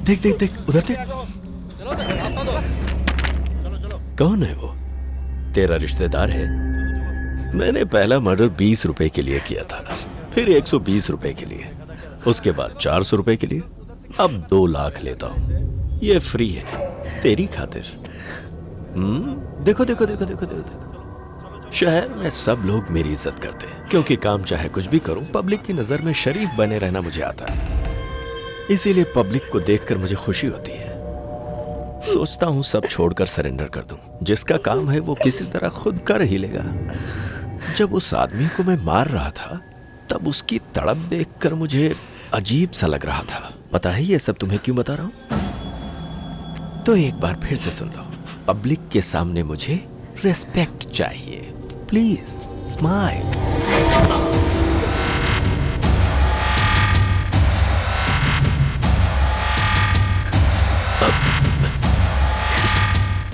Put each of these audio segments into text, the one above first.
देख देख देख उधर देख। कौन है वो? तेरा रिश्तेदार है? मैंने पहला मर्डर 20 रुपए के लिए किया था, फिर 120 रुपए के लिए, उसके बाद 400 रुपए के लिए, अब 2 लाख लेता हूं। ये फ्री है तेरी खातिर। देखो देखो देखो देखो देखो देखो, शहर में सब लोग मेरी इज्जत करते हैं क्योंकि काम चाहे कुछ भी करूं, पब्लिक की नजर में शरीफ बने रहना मुझे आता है। इसीलिए पब्लिक को देखकर मुझे खुशी होती है। सोचता हूं सब छोड़कर सरेंडर कर दूं। जिसका काम है वो किसी तरह खुद कर ही लेगा। जब उस आदमी को मैं मार रहा था तब उसकी तड़प देखकर मुझे अजीब सा लग रहा था। पता है ये सब तुम्हें क्यों बता रहा हूं? तो एक बार फिर से सुन लो। पब्लिक के सामने मुझे रेस्पेक्ट चाहिए। Please smile.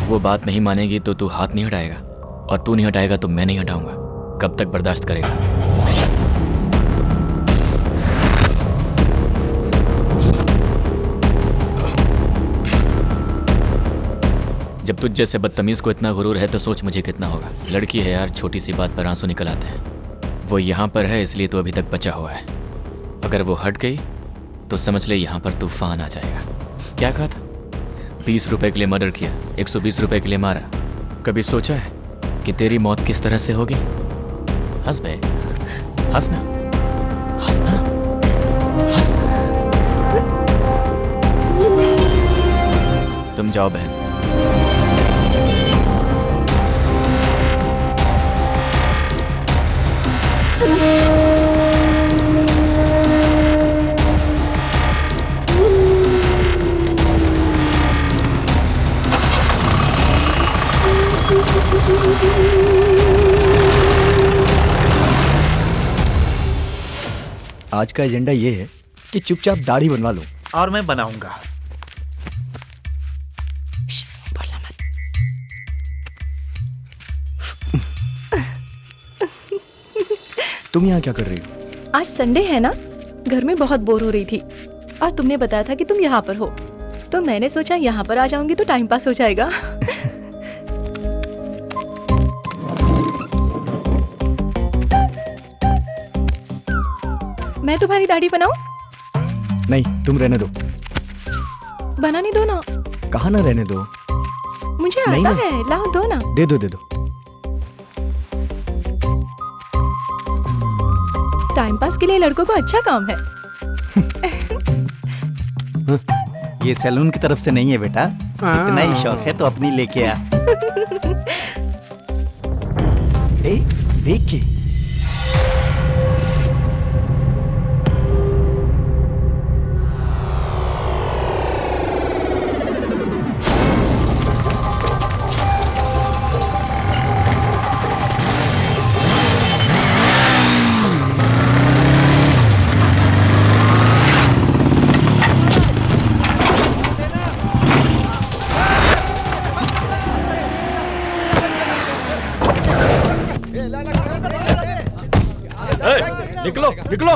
वो बात नहीं मानेगी तो तू हाथ नहीं हटाएगा, और तू नहीं हटाएगा तो मैं नहीं हटाऊंगा। कब तक बर्दाश्त करेगा? जब तुझ जैसे बदतमीज को इतना गुरूर है तो सोच मुझे कितना होगा। लड़की है यार, छोटी सी बात पर आंसू निकल आते हैं। वो यहाँ पर है इसलिए तो अभी तक बचा हुआ है। अगर वो हट गई तो समझ ले यहाँ पर तूफान आ जाएगा। क्या कहा था? 20 रुपए के लिए मर्डर किया, 120 रुपए के लिए मारा। कभी सोचा है कि तेरी मौत किस तरह से होगी? हंस बे, हंसना, हंसना, हंस। तुम जाओ बहन। आज का एजेंडा ये है कि चुपचाप दाढ़ी बनवा लो। और मैं बनाऊंगा। बोलना मत। तुम यहाँ क्या कर रही हो? आज संडे है ना, घर में बहुत बोर हो रही थी और तुमने बताया था कि तुम यहाँ पर हो, तो मैंने सोचा यहाँ पर आ जाऊंगी तो टाइम पास हो जाएगा। मैं तुम्हारी दाढ़ी बनाऊं? नहीं, तुम रहने दो। बनाने दो ना। कहाँ ना रहने दो? मुझे नहीं, आता नहीं। है, लाओ दो ना। दे दो दे दो। टाइम पास के लिए लड़कों को अच्छा काम है। ये सैलून की तरफ से नहीं है बेटा, इतना ही शौक है तो अपनी लेके आ। देखिए निकलो निकलो।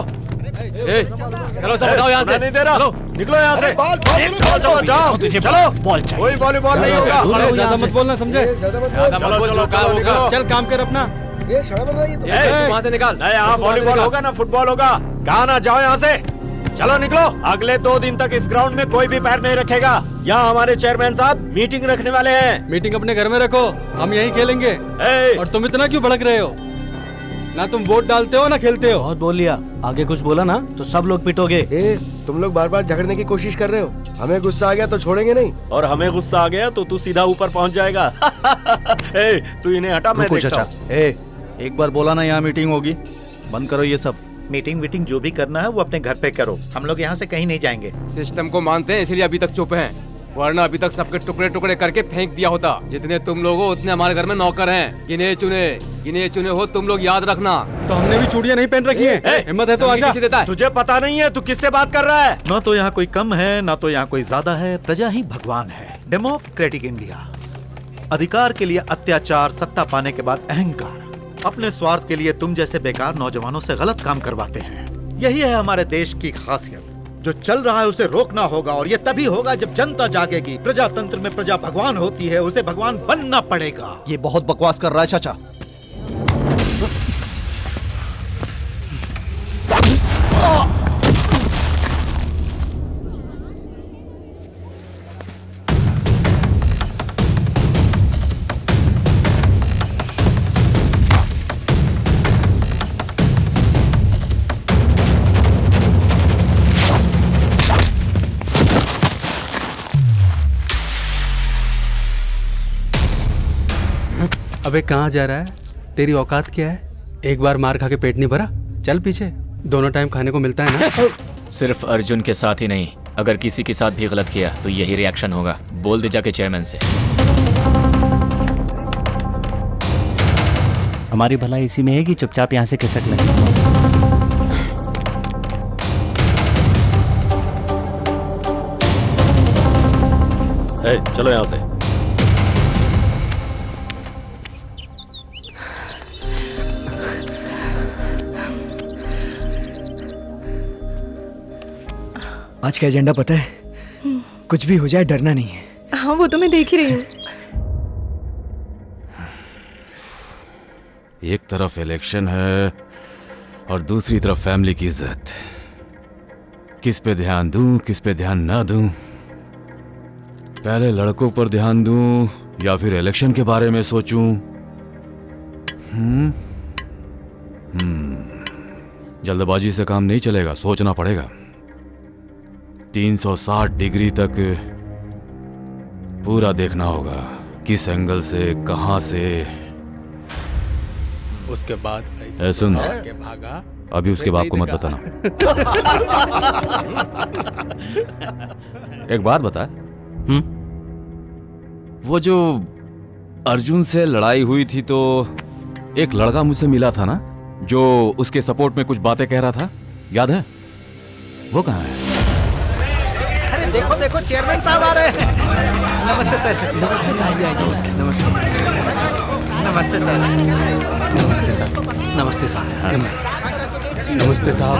चलो सब हटाओ यहाँ से। नहीं दे रहा। चलो निकलो यहाँ से। चलो जाओ, चलो। बॉल चाहिए। कोई वॉलीबॉल नहीं होगा। ज्यादा मत बोलना, समझे? चल काम कर अपना। वहाँ से निकाल। यहाँ वॉलीबॉल होगा ना फुटबॉल होगा। कहाँ ना जाओ यहाँ से। चलो निकलो। अगले 2 दिन तक इस ग्राउंड में कोई भी पैर नहीं रखेगा। यहाँ हमारे चेयरमैन साहब मीटिंग रखने वाले हैं। मीटिंग अपने घर में रखो, हम यहीं खेलेंगे। और तुम इतना क्यों भड़क रहे हो? ना तुम वोट डालते हो ना खेलते हो। बहुत बोल लिया, आगे कुछ बोला ना तो सब लोग पिटोगे। तुम लोग बार बार झगड़ने की कोशिश कर रहे हो। हमें गुस्सा आ गया तो छोड़ेंगे नहीं। और हमें गुस्सा आ गया तो तू सीधा ऊपर पहुंच जाएगा। तू इन्हें हटा, मैं देखता हूं। एक बार बोला ना यहाँ मीटिंग होगी, बंद करो ये सब। मीटिंग जो भी करना है वो अपने घर पे करो। हम लोग यहाँ से कहीं नहीं जाएंगे। सिस्टम को मानते हैं इसीलिए अभी तक चुप हैं, वरना अभी तक सबके टुकड़े टुकड़े करके फेंक दिया होता। जितने तुम लोग हो उतने हमारे घर में नौकर हैं। गिने चुने हो तुम लोग, याद रखना। तो हमने भी चूड़ियां नहीं पहन रखी है। हिम्मत है तो आजा। देता है। तुझे पता नहीं है तू किससे बात कर रहा है? ना तो यहाँ कोई कम है ना तो यहाँ कोई ज्यादा है। प्रजा ही भगवान है। Democratic India. अधिकार के लिए अत्याचार, सत्ता पाने के बाद अहंकार, अपने स्वार्थ के लिए तुम जैसे बेकार नौजवानों से गलत काम करवाते हैं। यही है हमारे देश की खासियत। जो चल रहा है उसे रोकना होगा, और ये तभी होगा जब जनता जागेगी। प्रजातंत्र में प्रजा भगवान होती है, उसे भगवान बनना पड़ेगा। ये बहुत बकवास कर रहा है चाचा। अबे कहाँ जा रहा है? तेरी औकात क्या है? एक बार मार खा के पेट नहीं भरा? चल पीछे, दोनों टाइम खाने को मिलता है ना। सिर्फ अर्जुन के साथ ही नहीं, अगर किसी के साथ भी गलत किया तो यही रिएक्शन होगा। बोल दे जाके चेयरमैन से। हमारी भलाई इसी में है कि चुपचाप यहाँ से खिसक लें। चलो यहाँ से। आज का एजेंडा पता है? कुछ भी हो जाए डरना नहीं है। हाँ वो तो मैं देख ही रही हूँ। एक तरफ इलेक्शन है और दूसरी तरफ फैमिली की इज्जत। किस पे ध्यान दूं, किस पे ध्यान ना दूं? पहले लड़कों पर ध्यान दूं या फिर इलेक्शन के बारे में सोचूं? जल्दबाजी से काम नहीं चलेगा, सोचना पड़ेगा। 360 डिग्री तक पूरा देखना होगा, किस एंगल से, कहां से। उसके बाद सुन, अभी उसके बाप को मत बताना। एक बात बता, वो जो अर्जुन से लड़ाई हुई थी तो एक लड़का मुझसे मिला था ना, जो उसके सपोर्ट में कुछ बातें कह रहा था, याद है? वो कहाँ है? अरे देखो देखो, चेयरमैन साहब आ रहे हैं। नमस्ते सर। नमस्ते साहब। नमस्ते नमस्ते सर। नमस्ते सर। नमस्ते साहब। नमस्ते साहब।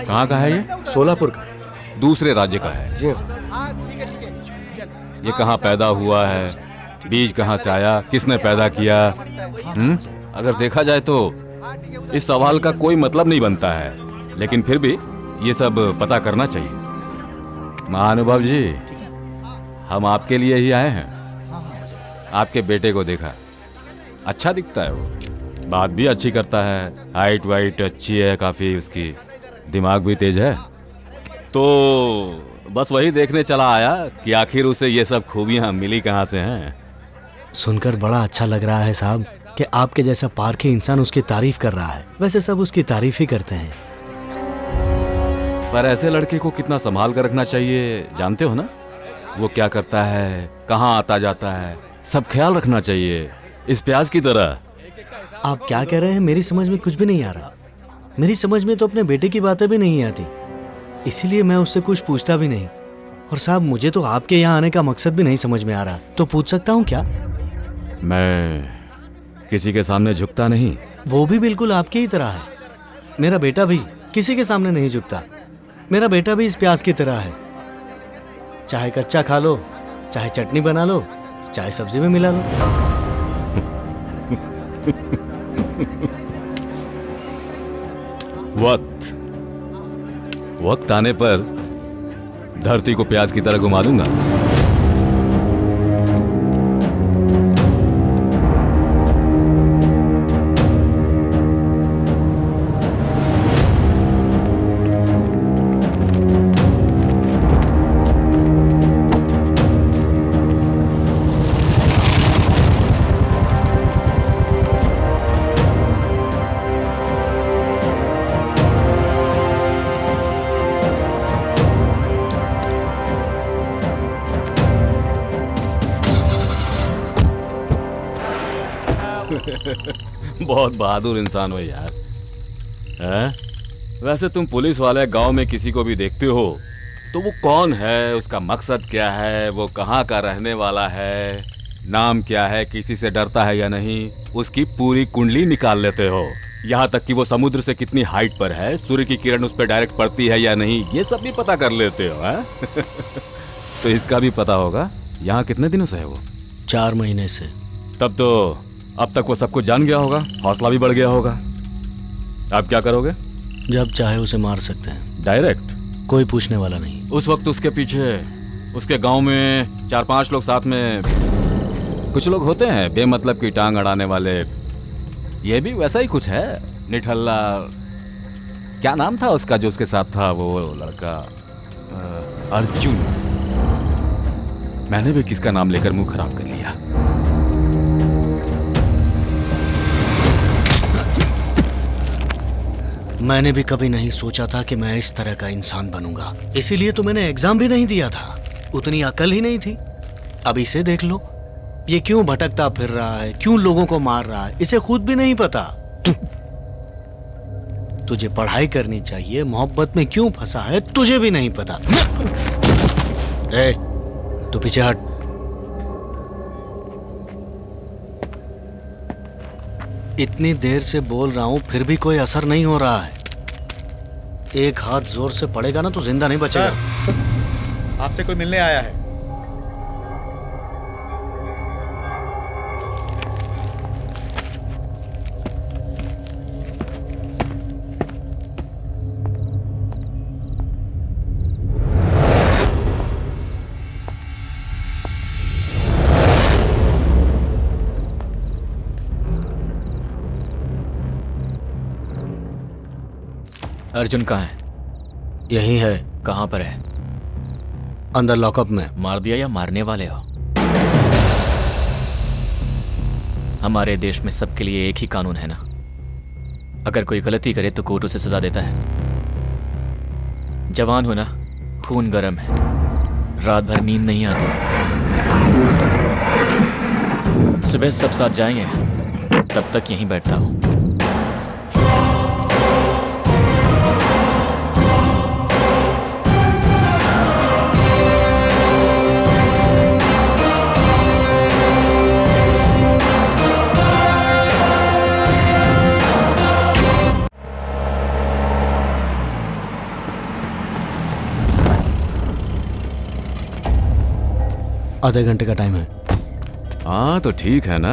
कहाँ का है ये? सोलापुर का। दूसरे राज्य का है? जी। ये कहाँ पैदा हुआ है? बीज कहाँ से आया? किसने पैदा किया? अगर देखा जाए तो इस सवाल का कोई मतलब नहीं बनता है, लेकिन फिर भी ये सब पता करना चाहिए। महानुभाव जी, हम आपके लिए ही आए हैं। आपके बेटे को देखा, अच्छा दिखता है, वो बात भी अच्छी करता है, हाइट वाइट अच्छी है काफ़ी, उसकी दिमाग भी तेज है। तो बस वही देखने चला आया कि आखिर उसे ये सब खूबियाँ मिली कहाँ से हैं। सुनकर बड़ा अच्छा लग रहा है साहब कि आपके जैसा पारखी इंसान उसकी तारीफ कर रहा है। वैसे सब उसकी तारीफ ही करते हैं, पर ऐसे लड़के को कितना संभाल कर रखना चाहिए जानते हो ना? वो क्या करता है, कहाँ आता जाता है, सब ख्याल रखना चाहिए, इस प्याज की तरह। आप क्या कह रहे हैं? मेरी समझ में कुछ भी नहीं आ रहा। मेरी समझ में तो अपने बेटे की बातें भी नहीं आती, इसीलिए मैं उससे कुछ पूछता भी नहीं। और साहब, मुझे तो आपके यहाँ आने का मकसद भी नहीं समझ में आ रहा, तो पूछ सकता हूँ क्या? मैं किसी के सामने झुकता नहीं। वो भी बिल्कुल आपकी ही तरह है। मेरा बेटा भी किसी के सामने नहीं झुकता। मेरा बेटा भी इस प्याज की तरह है, चाहे कच्चा खा लो, चाहे चटनी बना लो, चाहे सब्जी में मिला लो। वक्त आने पर धरती को प्याज की तरह घुमा दूंगा। बहुत बहादुर इंसान हो यार। हैं? वैसे तुम पुलिस वाले गांव में किसी को भी देखते हो तो वो कौन है, उसका मकसद क्या है, वो कहाँ का रहने वाला है, नाम क्या है, किसी से डरता है या नहीं, उसकी पूरी कुंडली निकाल लेते हो। यहाँ तक कि वो समुद्र से कितनी हाइट पर है, सूर्य की किरण उस पर डायरेक्ट पड़ती है या नहीं, ये सब भी पता कर लेते हो हैं? तो इसका भी पता होगा। यहाँ कितने दिनों से है वो? 4 महीने से। तब तो अब तक वो सब कुछ जान गया होगा, हौसला भी बढ़ गया होगा। अब क्या करोगे? जब चाहे उसे मार सकते हैं, डायरेक्ट, कोई पूछने वाला नहीं। उस वक्त उसके पीछे उसके गांव में 4-5 लोग साथ में, कुछ लोग होते हैं बेमतलब की टांग अड़ाने वाले, ये भी वैसा ही कुछ है। निठल्ला, क्या नाम था उसका जो उसके साथ था, वो लड़का अर्जुन। मैंने भी किसका नाम लेकर मुंह खराब कर लिया। मैंने भी कभी नहीं सोचा था कि मैं इस तरह का इंसान बनूंगा, इसीलिए तो मैंने एग्जाम भी नहीं दिया था। उतनी अकल ही नहीं थी। अब इसे देख लो, ये क्यों भटकता फिर रहा है, क्यों लोगों को मार रहा है, इसे खुद भी नहीं पता। तुझे पढ़ाई करनी चाहिए, मोहब्बत में क्यों फंसा है तुझे भी नहीं पता। ए, तू पीछे हट। इतनी देर से बोल रहा हूं फिर भी कोई असर नहीं हो रहा है। एक हाथ जोर से पड़ेगा ना तो जिंदा नहीं बचेगा। आपसे कोई मिलने आया है। अर्जुन कहाँ है? यही है। कहाँ पर है? अंदर लॉकअप में। मार दिया या मारने वाले हो? हमारे देश में सबके लिए एक ही कानून है ना। अगर कोई गलती करे तो कोर्ट उसे सजा देता है। जवान हो ना, खून गर्म है, रात भर नींद नहीं आती। सुबह सब साथ जाएंगे, तब तक यहीं बैठता हूँ। आधे घंटे का टाइम है। हाँ तो ठीक है ना,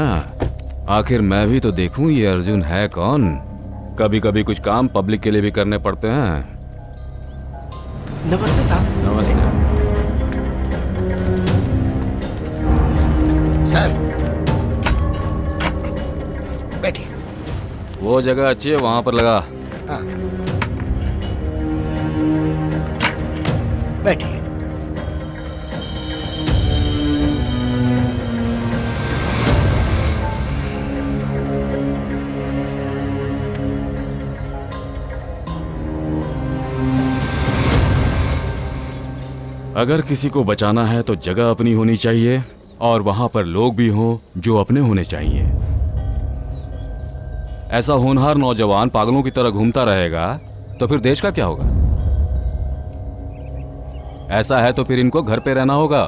आखिर मैं भी तो देखूं ये अर्जुन है कौन। कभी कभी कुछ काम पब्लिक के लिए भी करने पड़ते हैं। नमस्ते साहब। नमस्ते सर, बैठिए। वो जगह अच्छी है, वहां पर लगा। हाँ। बैठिए। अगर किसी को बचाना है तो जगह अपनी होनी चाहिए और वहां पर लोग भी हों जो अपने होने चाहिए। ऐसा होनहार नौजवान पागलों की तरह घूमता रहेगा तो फिर देश का क्या होगा? ऐसा है तो फिर इनको घर पे रहना होगा।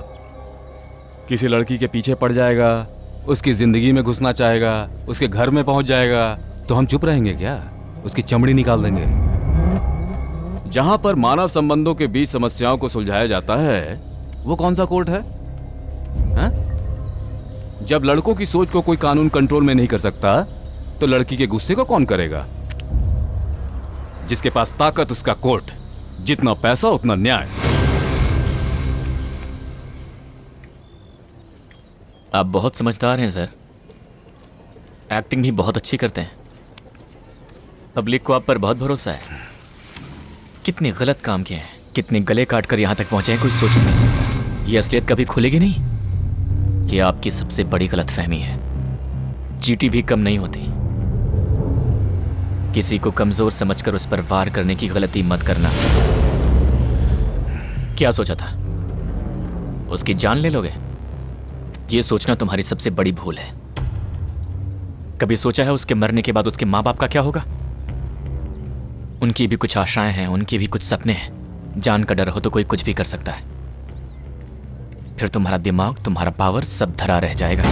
किसी लड़की के पीछे पड़ जाएगा, उसकी जिंदगी में घुसना चाहेगा, उसके घर में पहुंच जाएगा, तो हम चुप रहेंगे क्या? उसकी चमड़ी निकाल देंगे। जहां पर मानव संबंधों के बीच समस्याओं को सुलझाया जाता है, वो कौन सा कोर्ट है? हा? जब लड़कों की सोच को कोई कानून कंट्रोल में नहीं कर सकता, तो लड़की के गुस्से को कौन करेगा? जिसके पास ताकत उसका कोर्ट, जितना पैसा उतना न्याय। आप बहुत समझदार हैं सर, एक्टिंग भी बहुत अच्छी करते हैं। पब्लिक को आप पर बहुत भरोसा है। कितने गलत काम किए हैं, कितने गले काट कर यहां तक पहुंचे हैं, कोई सोच भी नहीं सकता। ये असलियत कभी खुलेगी नहीं। ये आपकी सबसे बड़ी गलतफहमी है। चींटी भी कम नहीं होती। किसी को कमजोर समझकर उस पर वार करने की गलती मत करना। क्या सोचा था, उसकी जान ले लोगे? ये सोचना तुम्हारी सबसे बड़ी भूल है। कभी सोचा है उसके मरने के बाद उसके माँ बाप का क्या होगा? उनकी भी कुछ आशाएं हैं, उनके भी कुछ सपने हैं। जान का डर हो तो कोई कुछ भी कर सकता है। फिर तुम्हारा दिमाग, तुम्हारा पावर सब धरा रह जाएगा।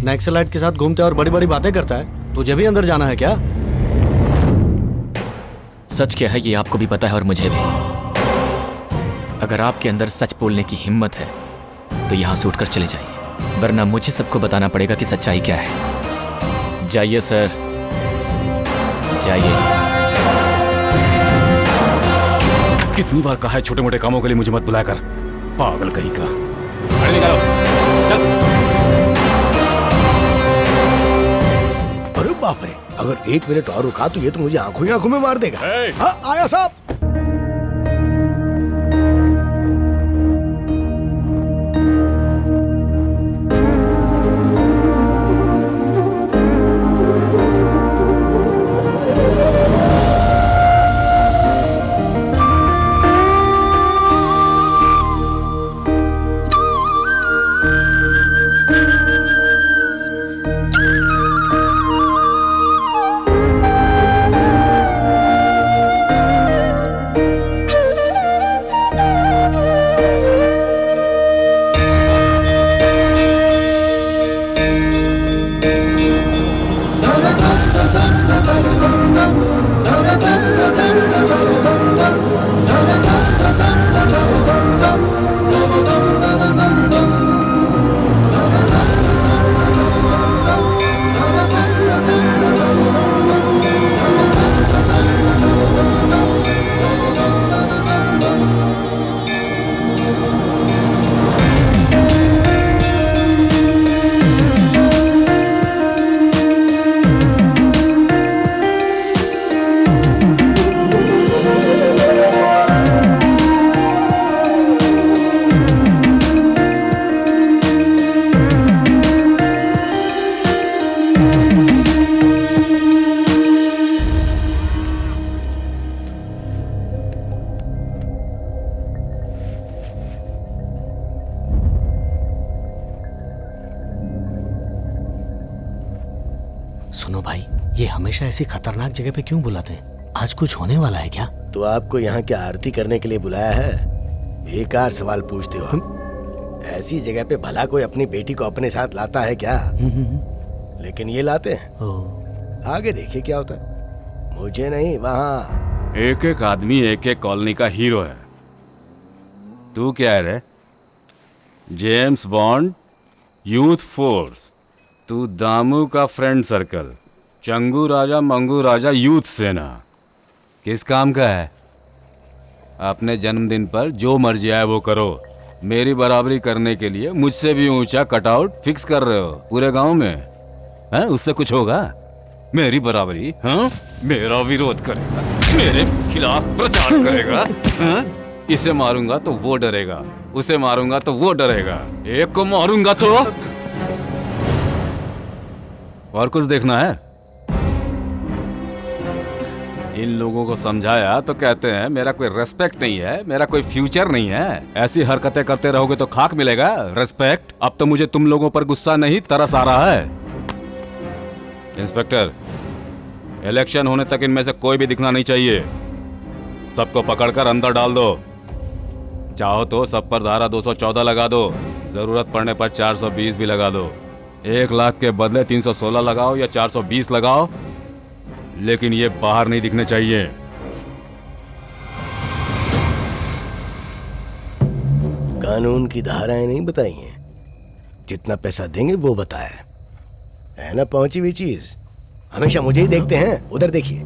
नक्सलाइट के साथ घूमता है और बड़ी बड़ी बातें करता है। तुझे भी अंदर जाना है क्या? सच क्या है ये आपको भी पता है और मुझे भी। अगर आपके अंदर सच बोलने की हिम्मत है तो यहां से उठकर चले जाइए, वरना मुझे सबको बताना पड़ेगा कि सच्चाई क्या है। जाइए सर, जाइए। कितनी बार कहा है छोटे मोटे कामों के लिए मुझे मत बुलाया कर, पागल कहीं का। गाड़ी निकालो, चल। अरे बाप रे, अगर 1 मिनट और रुका तो ये तो मुझे आंखों ही आंखों में मार देगा। हाँ, आया साहब। सुनो भाई, ये हमेशा ऐसी खतरनाक जगह पे क्यों बुलाते हैं? आज कुछ होने वाला है क्या? तो आपको यहाँ की आरती करने के लिए बुलाया है? बेकार सवाल पूछते हो हम। ऐसी जगह पे भला कोई अपनी बेटी को अपने साथ लाता है क्या? लेकिन ये लाते हैं। आगे देखिए क्या होता है। मुझे नहीं, वहाँ एक एक आदमी एक एक कॉलोनी का हीरो है। तू क्या है रे? James bond, youth force. तू दामू का फ्रेंड सर्कल, चंगू राजा मंगू राजा यूथ सेना। किस काम का है? अपने जन्मदिन पर जो मर्जी आए वो करो। मेरी बराबरी करने के लिए मुझसे भी ऊंचा कटआउट फिक्स कर रहे हो पूरे गांव में? हैं? उससे कुछ होगा? मेरी बराबरी? हाँ, मेरा विरोध करेगा, मेरे खिलाफ प्रचार करेगा। हाँ? इसे मारूंगा तो वो डरेगा, उसे मारूंगा तो वो डरेगा, एक को मारूंगा तो और कुछ देखना है? इन लोगों को समझाया तो कहते हैं मेरा कोई रेस्पेक्ट नहीं है, मेरा कोई फ्यूचर नहीं है। ऐसी हरकतें करते रहोगे तो खाक मिलेगा रेस्पेक्ट। अब तो मुझे तुम लोगों पर गुस्सा नहीं तरस आ रहा है। इंस्पेक्टर, इलेक्शन होने तक इनमें से कोई भी दिखना नहीं चाहिए। सबको पकड़कर अंदर डाल दो। चाहो तो सब पर धारा 214 लगा दो, जरूरत पड़ने पर 420 भी लगा दो। 1 लाख के बदले 316 लगाओ या 420 लगाओ, लेकिन ये बाहर नहीं दिखने चाहिए। कानून की धाराएं नहीं बताई हैं, जितना पैसा देंगे वो बताया है ना। पहुंची हुई चीज हमेशा मुझे ही देखते हैं। उधर देखिए।